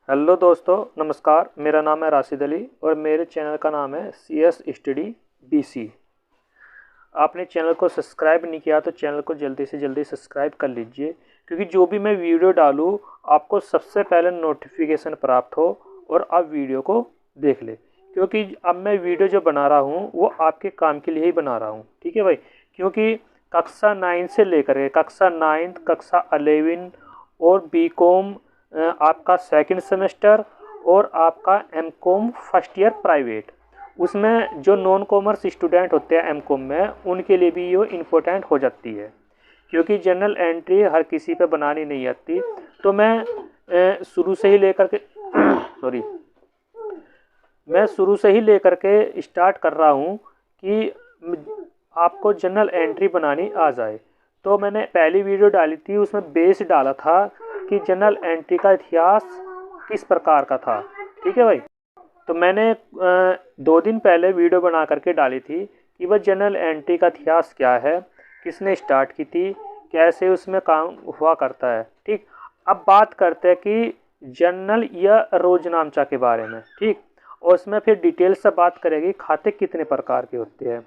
Hello दोस्तों, नमस्कार। मेरा नाम है राशिद अली और मेरे चैनल का नाम है CS स्टडी BC। आपने चैनल को सब्सक्राइब नहीं किया तो चैनल को जल्दी से जल्दी सब्सक्राइब कर लीजिए, क्योंकि जो भी मैं वीडियो डालूँ आपको सबसे पहले नोटिफिकेशन प्राप्त हो और आप वीडियो को देख ले। क्योंकि अब मैं वीडियो जो बना रहा हूँ वो आपके काम के लिए ही बना रहा हूँ, ठीक है भाई। क्योंकि कक्षा 9 से लेकर के कक्षा 9, कक्षा 11 और BCom आपका सेकंड सेमेस्टर और आपका MCom फर्स्ट ईयर प्राइवेट, उसमें जो नॉन कॉमर्स स्टूडेंट होते हैं MCom में, उनके लिए भी ये इम्पोर्टेंट हो जाती है। क्योंकि जनरल एंट्री हर किसी पे बनानी नहीं आती, तो मैं शुरू से ही लेकर के सॉरी मैं शुरू से ही लेकर के स्टार्ट कर रहा हूँ कि आपको जनरल एंट्री बनानी आ जाए। तो मैंने पहली वीडियो डाली थी, उसमें बेस डाला था कि जनरल एंट्री का इतिहास किस प्रकार का था, ठीक है भाई। तो मैंने 2 दिन पहले वीडियो बना करके डाली थी कि वह जनरल एंट्री का इतिहास क्या है, किसने स्टार्ट की थी, कैसे उसमें काम हुआ करता है, ठीक। अब बात करते हैं कि जनरल या रोजनामचा के बारे में, ठीक। और उसमें फिर डिटेल से बात करेगी खाते कितने प्रकार के होते हैं।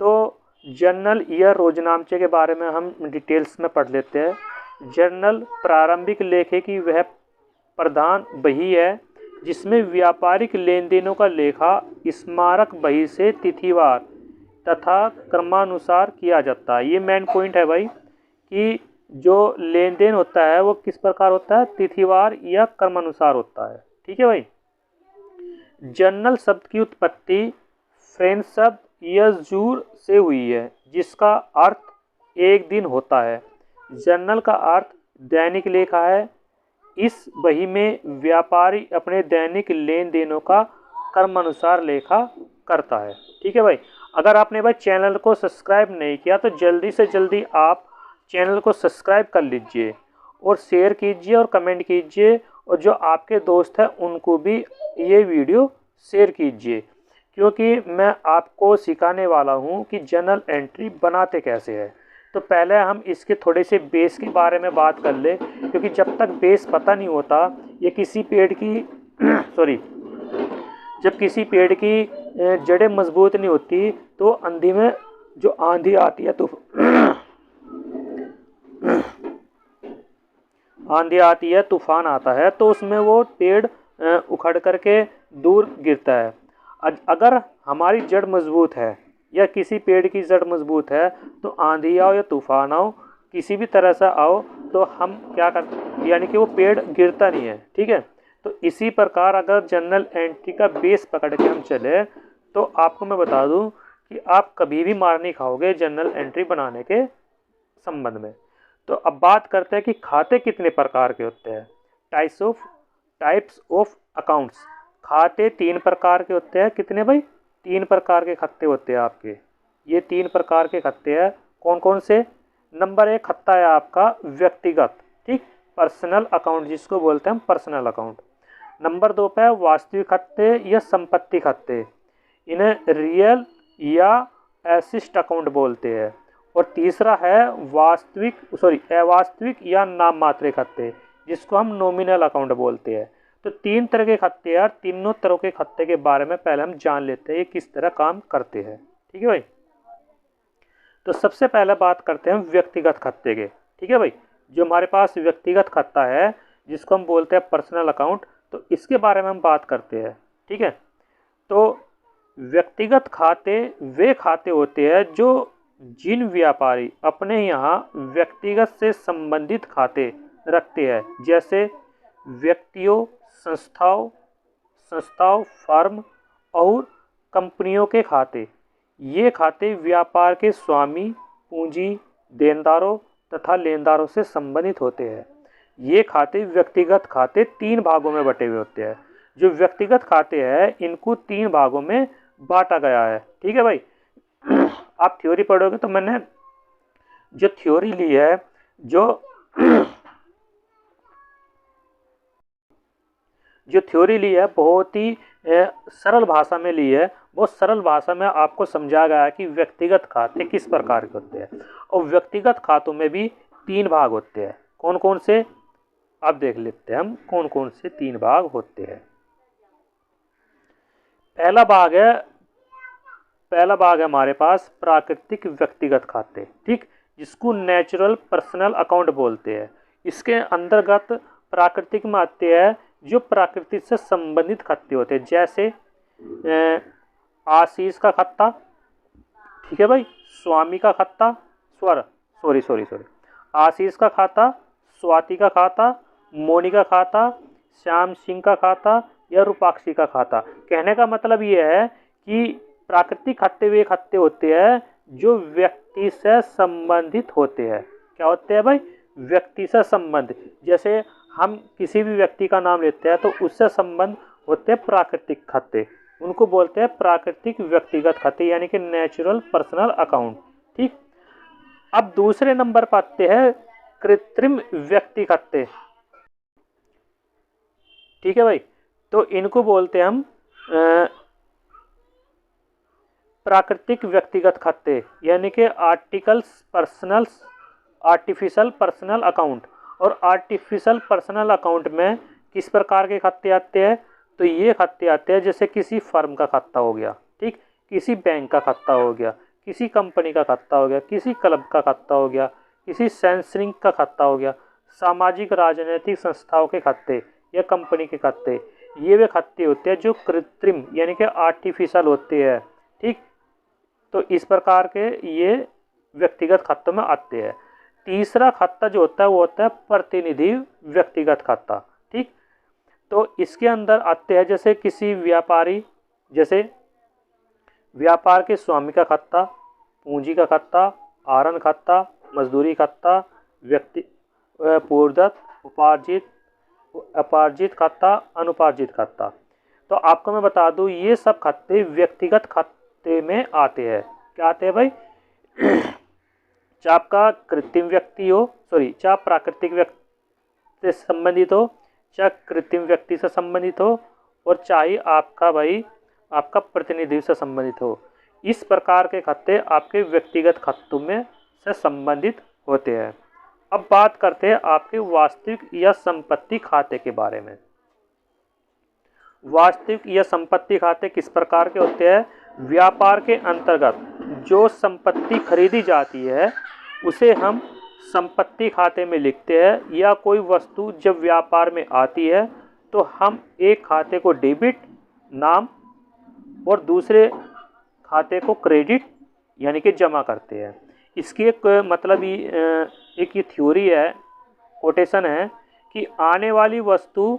तो जनरल या रोजनामचे के बारे में हम डिटेल्स में पढ़ लेते हैं। जर्नल प्रारंभिक लेखे की वह प्रधान बही है जिसमें व्यापारिक लेन देनों का लेखा स्मारक बही से तिथिवार तथा क्रमानुसार किया जाता है। ये मेन पॉइंट है भाई कि जो लेन देन होता है वो किस प्रकार होता है, तिथिवार या क्रमानुसार होता है, ठीक है भाई। जर्नल शब्द की उत्पत्ति फ्रेंच शब्द यजूर से हुई है, जिसका अर्थ एक दिन होता है। जर्नल का अर्थ दैनिक लेखा है। इस बही में व्यापारी अपने दैनिक लेन देनों का क्रमानुसार लेखा करता है, ठीक है भाई। अगर आपने भाई चैनल को सब्सक्राइब नहीं किया तो जल्दी से जल्दी आप चैनल को सब्सक्राइब कर लीजिए और शेयर कीजिए और कमेंट कीजिए, और जो आपके दोस्त हैं उनको भी ये वीडियो शेयर कीजिए, क्योंकि मैं आपको सिखाने वाला हूँ कि जनरल एंट्री बनाते कैसे है। तो पहले हम इसके थोड़े से बेस के बारे में बात कर ले, क्योंकि जब तक बेस पता नहीं होता, ये किसी पेड़ की सॉरी जब किसी पेड़ की जड़ें मजबूत नहीं होती तो आंधी में जो आंधी आती है तो आंधी आती है, तूफान आता है, तो उसमें वो पेड़ उखड़ करके दूर गिरता है। अगर हमारी जड़ मजबूत है या किसी पेड़ की जड़ मजबूत है तो आंधी आओ या तूफान आओ, किसी भी तरह से आओ, तो हम क्या कर यानी कि वो पेड़ गिरता नहीं है, ठीक है। तो इसी प्रकार अगर जनरल एंट्री का बेस पकड़ के हम चले तो आपको मैं बता दूं कि आप कभी भी मार नहीं खाओगे जनरल एंट्री बनाने के संबंध में। तो अब बात करते हैं कि खाते कितने प्रकार के होते हैं। Types of accounts. खाते 3 प्रकार के होते हैं। कितने भाई? 3 प्रकार के खाते होते हैं आपके। ये 3 प्रकार के खाते हैं। कौन कौन से? नंबर 1 खाता है आपका व्यक्तिगत, ठीक, पर्सनल अकाउंट जिसको बोलते हैं हम पर्सनल अकाउंट। नंबर 2 पे वास्तविक खाते या संपत्ति खाते, इन्हें रियल या एसिस्ट अकाउंट बोलते हैं। और तीसरा है अवास्तविक या नाम मात्र खाते, जिसको हम नॉमिनल अकाउंट बोलते हैं। तो 3 तरह के खाते हैं। तीनों तरह के खाते के बारे में पहले हम जान लेते हैं ये किस तरह काम करते हैं, ठीक है भाई। तो सबसे पहले बात करते हैं व्यक्तिगत खाते के, ठीक है भाई। जो हमारे पास व्यक्तिगत खाता है जिसको हम बोलते हैं पर्सनल अकाउंट, तो इसके बारे में हम बात करते हैं, ठीक है। तो व्यक्तिगत खाते वे खाते होते हैं जो जिन व्यापारी अपने यहाँ व्यक्तिगत से संबंधित खाते रखते हैं, जैसे व्यक्तियों, संस्थाओं, फर्म और कंपनियों के खाते। ये खाते व्यापार के स्वामी, पूंजी, देनदारों तथा लेनदारों से संबंधित होते हैं। ये खाते व्यक्तिगत खाते 3 भागों में बटे हुए होते हैं। जो व्यक्तिगत खाते हैं इनको 3 भागों में बांटा गया है, ठीक है भाई। आप थ्योरी पढ़ोगे तो मैंने जो थ्योरी ली है, जो थ्योरी ली है बहुत ही सरल भाषा में ली है। बहुत सरल भाषा में आपको समझाया गया है कि व्यक्तिगत खाते किस प्रकार के होते हैं। और व्यक्तिगत खातों में भी 3 भाग होते हैं। कौन कौन से? अब देख लेते हैं हम कौन कौन से 3 भाग होते हैं। पहला भाग है हमारे पास प्राकृतिक व्यक्तिगत खाते, ठीक, जिसको नेचुरल पर्सनल अकाउंट बोलते हैं। इसके अंतर्गत प्राकृतिक में आते हैं जो प्रकृति से संबंधित खाते होते हैं, जैसे आशीष का खाता, ठीक है भाई, स्वामी का खाता, आशीष का खाता, स्वाति का खाता, मोनी का खाता, श्याम सिंह का खाता या रूपाक्षी का खाता। कहने का मतलब ये है कि प्राकृतिक खाते वे खाते होते हैं जो व्यक्ति से संबंधित होते हैं। क्या होते हैं भाई? व्यक्ति से संबंधित। जैसे हम किसी भी व्यक्ति का नाम लेते हैं तो उससे संबंध होते हैं प्राकृतिक खाते, उनको बोलते हैं प्राकृतिक व्यक्तिगत खाते, यानी कि नेचुरल पर्सनल अकाउंट, ठीक। अब दूसरे नंबर पर आते हैं कृत्रिम व्यक्ति खाते, ठीक है भाई। तो इनको बोलते हैं हम प्राकृतिक व्यक्तिगत खाते, यानी कि आर्टिफिशियल पर्सनल अकाउंट। और आर्टिफिशियल पर्सनल अकाउंट में किस प्रकार के खाते आते हैं? तो ये खाते आते हैं जैसे किसी फर्म का खाता हो गया, ठीक, किसी बैंक का खाता हो गया, किसी कंपनी का खाता हो गया, किसी क्लब का खाता हो गया, किसी शैक्षणिक का खाता हो गया, सामाजिक राजनीतिक संस्थाओं के खाते या कंपनी के खाते। ये वे खाते होते हैं जो कृत्रिम यानी कि आर्टिफिशियल होते हैं, ठीक। तो इस प्रकार के ये व्यक्तिगत खातों में आते हैं। तीसरा खाता जो होता है वो होता है प्रतिनिधि व्यक्तिगत खाता, ठीक। तो इसके अंदर आते हैं जैसे किसी व्यापारी, जैसे व्यापार के स्वामी का खाता, पूंजी का खाता, आहरण खाता, मजदूरी खाता, व्यक्ति पूर्वदत्त, अपार्जित खाता, अनुपार्जित खाता। तो आपको मैं बता दूं ये सब खाते व्यक्तिगत खाते में आते हैं। क्या आते हैं भाई? चाहे आपका कृत्रिम व्यक्ति हो, चाहे प्राकृतिक व्यक्ति से संबंधित हो, चाहे कृत्रिम व्यक्ति से संबंधित हो, और चाहे आपका प्रतिनिधि से संबंधित हो। इस प्रकार के खाते आपके व्यक्तिगत खातों में से संबंधित होते हैं। अब बात करते हैं आपके वास्तविक या संपत्ति खाते के बारे में। वास्तविक या संपत्ति खाते किस प्रकार के होते हैं? व्यापार के अंतर्गत जो संपत्ति खरीदी जाती है उसे हम संपत्ति खाते में लिखते हैं, या कोई वस्तु जब व्यापार में आती है तो हम एक खाते को डेबिट नाम और दूसरे खाते को क्रेडिट यानी कि जमा करते हैं। इसकी एक मतलब एक ये थ्योरी है, कोटेशन है कि आने वाली वस्तु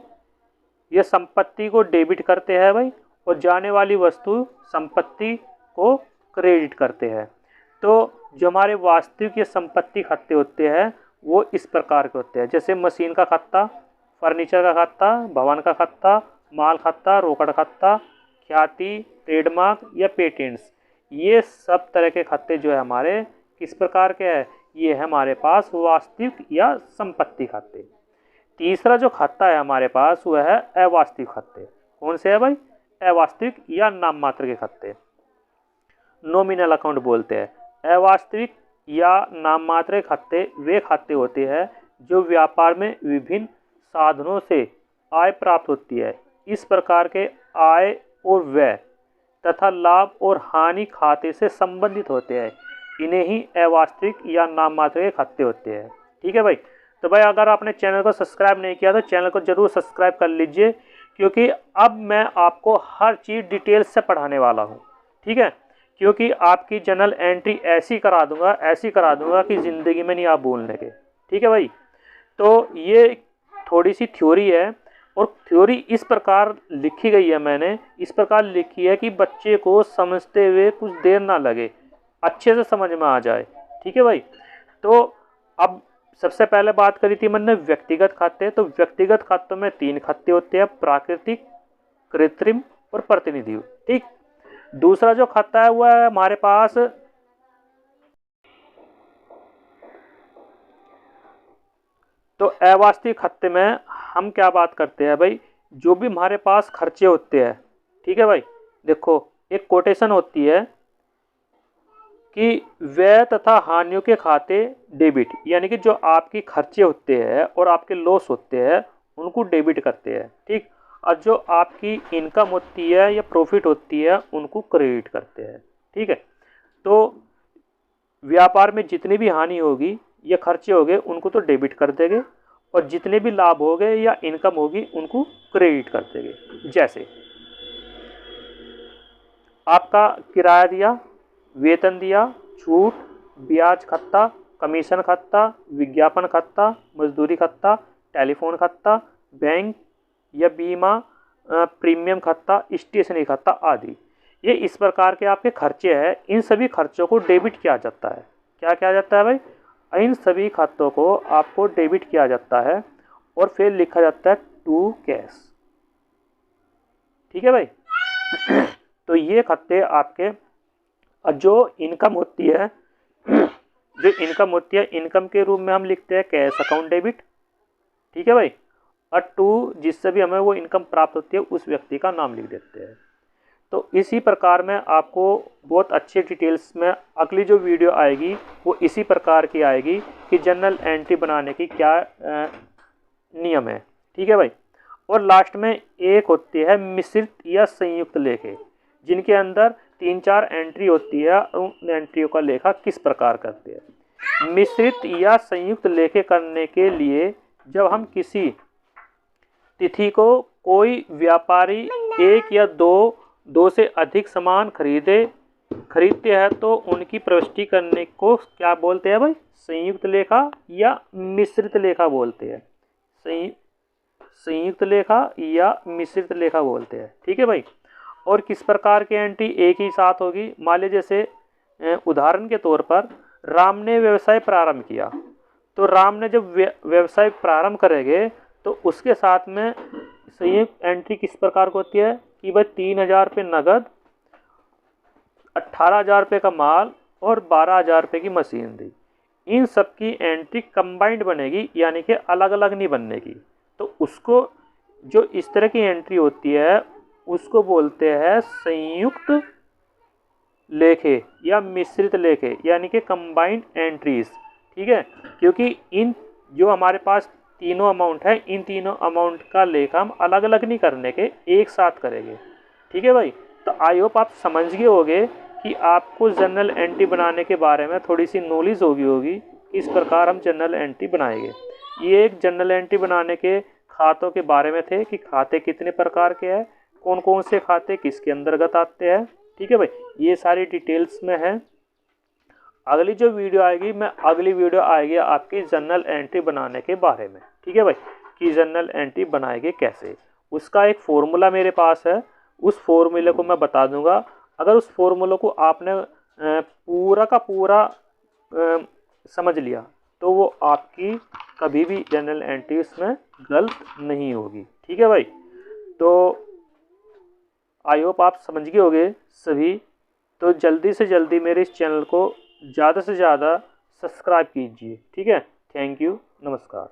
ये संपत्ति को डेबिट करते हैं भाई, और जाने वाली वस्तु संपत्ति को क्रेडिट करते हैं। तो जो हमारे वास्तविक ये संपत्ति खाते होते हैं वो इस प्रकार के होते हैं, जैसे मशीन का खाता, फर्नीचर का खाता, भवन का खाता, माल खाता, रोकड़ खाता, ख्याति, ट्रेडमार्क या पेटेंट्स। ये सब तरह के खाते जो है हमारे किस प्रकार के हैं? ये है हमारे पास वास्तविक या संपत्ति खाते। तीसरा जो खाता है हमारे पास वह है अवास्तविक खाते। कौन से है भाई? अवास्तविक या नाम मात्र के खाते, नॉमिनल अकाउंट बोलते हैं। अवास्तविक या नाम मात्र खाते वे खाते होते हैं जो व्यापार में विभिन्न साधनों से आय प्राप्त होती है। इस प्रकार के आय और व्यय तथा लाभ और हानि खाते से संबंधित होते हैं। इन्हें ही अवास्तविक या नाम मात्र के खाते होते हैं, ठीक है भाई। तो भाई अगर आपने चैनल को सब्सक्राइब नहीं किया तो चैनल को जरूर सब्सक्राइब कर लीजिए, क्योंकि अब मैं आपको हर चीज़ डिटेल से पढ़ाने वाला हूँ, ठीक है। क्योंकि आपकी जर्नल एंट्री ऐसी करा दूंगा कि ज़िंदगी में नहीं आप भूलने के, ठीक है भाई। तो ये थोड़ी सी थ्योरी है, और थ्योरी इस प्रकार लिखी गई है, मैंने इस प्रकार लिखी है कि बच्चे को समझते हुए कुछ देर ना लगे, अच्छे से समझ में आ जाए, ठीक है भाई। तो अब सबसे पहले बात करी थी मैंने व्यक्तिगत खाते। तो व्यक्तिगत खातों में 3 खाते होते हैं, प्राकृतिक, कृत्रिम और प्रतिनिधि, ठीक। दूसरा जो खाता है वह है हमारे पास तो अवास्तविक खाते में हम क्या बात करते हैं भाई? जो भी हमारे पास खर्चे होते हैं, ठीक है भाई। देखो एक कोटेशन होती है कि व्यय तथा हानियों के खाते डेबिट, यानी कि जो आपकी खर्चे होते हैं और आपके लॉस होते हैं उनको डेबिट करते हैं, ठीक। और जो आपकी इनकम होती है या प्रॉफिट होती है उनको क्रेडिट करते हैं, ठीक है। तो व्यापार में जितनी भी हानि होगी या खर्चे हो गए उनको तो डेबिट कर देंगे, और जितने भी लाभ हो गए या इनकम होगी उनको क्रेडिट कर देंगे। जैसे आपका किराया दिया, वेतन दिया, छूट, ब्याज खत्ता, कमीशन खत्ता, विज्ञापन खत्ता, मजदूरी खत्ता, टेलीफोन खत्ता, बैंक या बीमा प्रीमियम खत्ता, स्टेशनरी खत्ता आदि। ये इस प्रकार के आपके खर्चे हैं। इन सभी खर्चों को डेबिट किया जाता है। क्या किया जाता है भाई? इन सभी खातों को आपको डेबिट किया जाता है और फिर लिखा जाता है टू कैश, ठीक है भाई। तो ये खाते आपके, जो इनकम होती है इनकम के रूप में हम लिखते हैं कैश अकाउंट डेबिट, ठीक है भाई। और टू जिससे भी हमें वो इनकम प्राप्त होती है उस व्यक्ति का नाम लिख देते हैं। तो इसी प्रकार में आपको बहुत अच्छे डिटेल्स में अगली जो वीडियो आएगी वो इसी प्रकार की आएगी कि जनरल एंट्री बनाने की क्या नियम है, ठीक है भाई। और लास्ट में एक होती है मिश्रित या संयुक्त लेखे, जिनके अंदर 3-4 एंट्री होती है। उन एंट्रियों का लेखा किस प्रकार करते हैं? मिश्रित या संयुक्त लेखे करने के लिए जब हम किसी तिथि को कोई व्यापारी एक या दो से अधिक सामान खरीदते हैं तो उनकी प्रविष्टि करने को क्या बोलते हैं भाई? संयुक्त लेखा या मिश्रित लेखा बोलते हैं। संयुक्त लेखा या मिश्रित लेखा बोलते हैं, ठीक है भाई। और किस प्रकार की एंट्री एक ही साथ होगी? मान लीजिए जैसे उदाहरण के तौर पर राम ने व्यवसाय प्रारंभ किया, तो राम ने जब व्यवसाय प्रारंभ करेंगे तो उसके साथ में संयुक्त एंट्री किस प्रकार को होती है कि भाई 3,000 रुपये नगद, 18,000 रुपये का माल और 12,000 रुपये की मशीनरी। इन सब की एंट्री कंबाइंड बनेगी, यानी कि अलग अलग नहीं बनेगी। तो उसको जो इस तरह की एंट्री होती है उसको बोलते हैं संयुक्त लेखे या मिश्रित लेखे, यानी कि कंबाइंड एंट्रीज, ठीक है। क्योंकि इन जो हमारे पास तीनों अमाउंट है, इन तीनों अमाउंट का लेखा हम अलग अलग नहीं करने के, एक साथ करेंगे, ठीक है भाई। तो आई होप आप समझ गए होंगे कि आपको जनरल एंट्री बनाने के बारे में थोड़ी सी नॉलेज होगी इस प्रकार हम जनरल एंट्री बनाएंगे। ये एक जनरल एंट्री बनाने के खातों के बारे में थे कि खाते कितने प्रकार के हैं, कौन कौन से खाते किसके अंतर्गत आते हैं, ठीक है भाई। ये सारी डिटेल्स में है। अगली जो वीडियो आएगी आपकी जनरल एंट्री बनाने के बारे में, ठीक है भाई, कि जनरल एंट्री बनाएंगे कैसे। उसका एक फॉर्मूला मेरे पास है, उस फॉर्मूले को मैं बता दूंगा। अगर उस फॉर्मूले को आपने पूरा का पूरा समझ लिया तो वो आपकी कभी भी जनरल एंट्री उसमें गलत नहीं होगी, ठीक है भाई। तो आई होप आप समझ गए होंगे सभी। तो जल्दी से जल्दी मेरे इस चैनल को ज़्यादा से ज़्यादा सब्सक्राइब कीजिए, ठीक है। थैंक यू, नमस्कार।